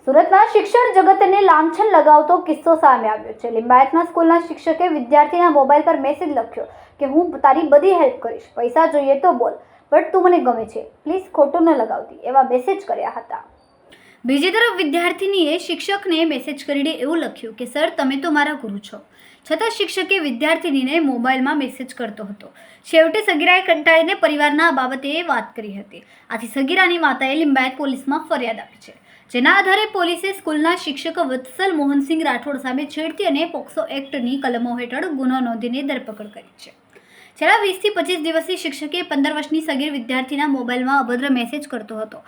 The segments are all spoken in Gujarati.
સુરતમાં શિક્ષણ જગતને લાંછન લગાવતો કિસ્સો સામે આવ્યો છે। લિંબાયતમાં સ્કૂલના શિક્ષકે વિદ્યાર્થીના મોબાઈલ પર મેસેજ લખ્યો કે હું તારી બધી હેલ્પ કરીશ, પૈસા જોઈએ તો બોલ, બટ તું મને ગમે છે, પ્લીઝ ખોટું ન લગાવતી, એવા મેસેજ કર્યા હતા। બીજી તરફ વિદ્યાર્થીનીએ શિક્ષકને મેસેજ કરીને એવું લખ્યું કે સર તમે તો મારા ગુરુ છો, છતાં શિક્ષકે વિદ્યાર્થીનીને મોબાઈલમાં મેસેજ કરતો હતો। છેવટે સગીરાએ કંટાળીને પરિવારના બાબતે વાત કરી હતી। આથી સગીરાની માતાએ લિંબાયત પોલીસમાં ફરિયાદ આપી છે, જેના આધારે પોલીસે સ્કૂલના શિક્ષક વત્સલ મોહનસિંહ રાઠોડ સામે છેડતી અને પોક્સો એક્ટની કલમો હેઠળ ગુનો નોંધીને ધરપકડ કરી છે। છેલ્લા 20 થી 25 દિવસથી શિક્ષકે 15 વર્ષની સગીર વિદ્યાર્થીના મોબાઈલમાં અભદ્ર મેસેજ કરતો હતો।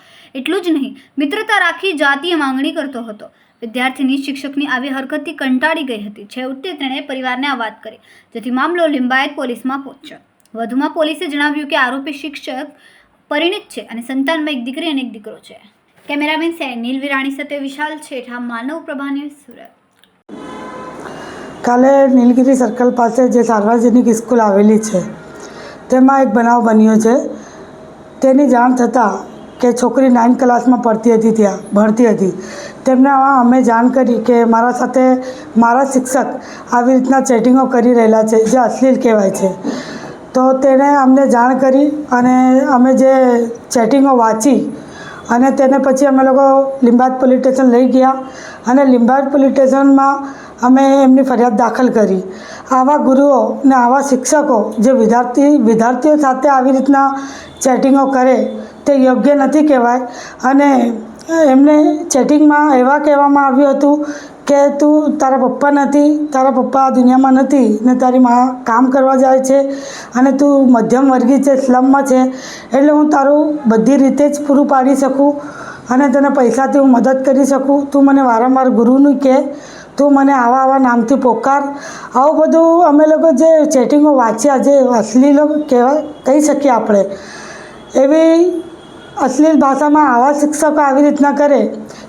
એટલું જ નહીં, મિત્રતા રાખી જાતીય માંગણી કરતો હતો। વિદ્યાર્થીની શિક્ષકની આવી હરકતથી કંટાળી ગઈ હતી। છેવટે તેણે પરિવારને આ વાત કરી, જેથી મામલો લિંબાયત પોલીસમાં પહોંચ્યો। વધુમાં પોલીસે જણાવ્યું કે આરોપી શિક્ષક પરિણીત છે અને સંતાનમાં એક દીકરી અને એક દીકરો છે। કેમેરામેન નીલ વિરાણી સાથે વિશાલ છેઠા, માનવ પ્રભા ન્યૂઝ, સુરત। કાલે નીલગિરી સર્કલ પાસે જે સાર્વજનિક સ્કૂલ આવેલી છે તેમાં એક બનાવ બન્યો છે। તેની જાણ થતાં કે છોકરી 9th ક્લાસમાં ભણતી હતી તેમને અમે જાણ કરી કે મારા સાથે મારા શિક્ષક આવી રીતના ચેટિંગો કરી રહેલા છે જે અશ્લીલ કહેવાય છે। તો તેણે અમને જાણ કરી અને અમે જે ચેટિંગો વાંચી અને તેને પછી અમે લોકો લિંબાયત પોલીસ સ્ટેશન લઈ ગયા અને લિંબાયત પોલીસ સ્ટેશનમાં અમે એમની ફરિયાદ દાખલ કરી। આવા ગુરુઓ ને આવા શિક્ષકો જે વિદ્યાર્થીઓ સાથે આવી રીતના ચેટિંગો કરે તે યોગ્ય નથી કહેવાય। અને એમને ચેટિંગમાં એવા કહેવામાં આવ્યું હતું કે તું તારા પપ્પા નથી, તારા પપ્પા આ દુનિયામાં નથી ને તારી માં કામ કરવા જાય છે અને તું મધ્યમ વર્ગી છે, સ્લમમાં છે, એટલે હું તારું બધી રીતે જ પૂરું પાડી શકું અને તને પૈસાથી હું મદદ કરી શકું। તું મને વારંવાર ગુરુનું કહે, તું મને આવા નામથી પોકાર। આવું બધું અમે લોકો જે ચેટિંગો વાંચ્યા, જે અશ્લીલો કહી શકીએ આપણે, એવી અશ્લીલ ભાષામાં આવા શિક્ષકો આવી રીતના કરે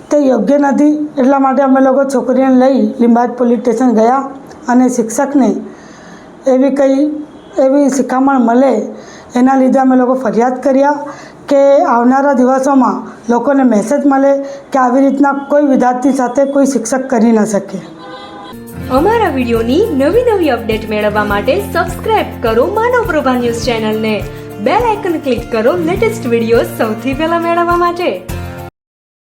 તે યોગ્ય નથી। એટલા માટે અમે લોકો છોકરીને લઈ લિંબાયત પોલીસ સ્ટેશન ગયા અને શિક્ષકને એવી શિખામણ મળે એના લીધે અમે લોકો ફરિયાદ કર્યા કે આવનારા દિવસોમાં લોકોને મેસેજ મળે કે આવી રીતના કોઈ વિદ્યાર્થી સાથે કોઈ શિક્ષક કરી ન શકે। અમારા વિડીયોની નવી અપડેટ મેળવવા માટે સબસ્ક્રાઇબ કરો માનવ પ્રભા ન્યૂઝ ચેનલને, બેલ આઇકન ક્લિક કરો લેટેસ્ટ વિડીયો સૌથી પહેલા મેળવવા માટે।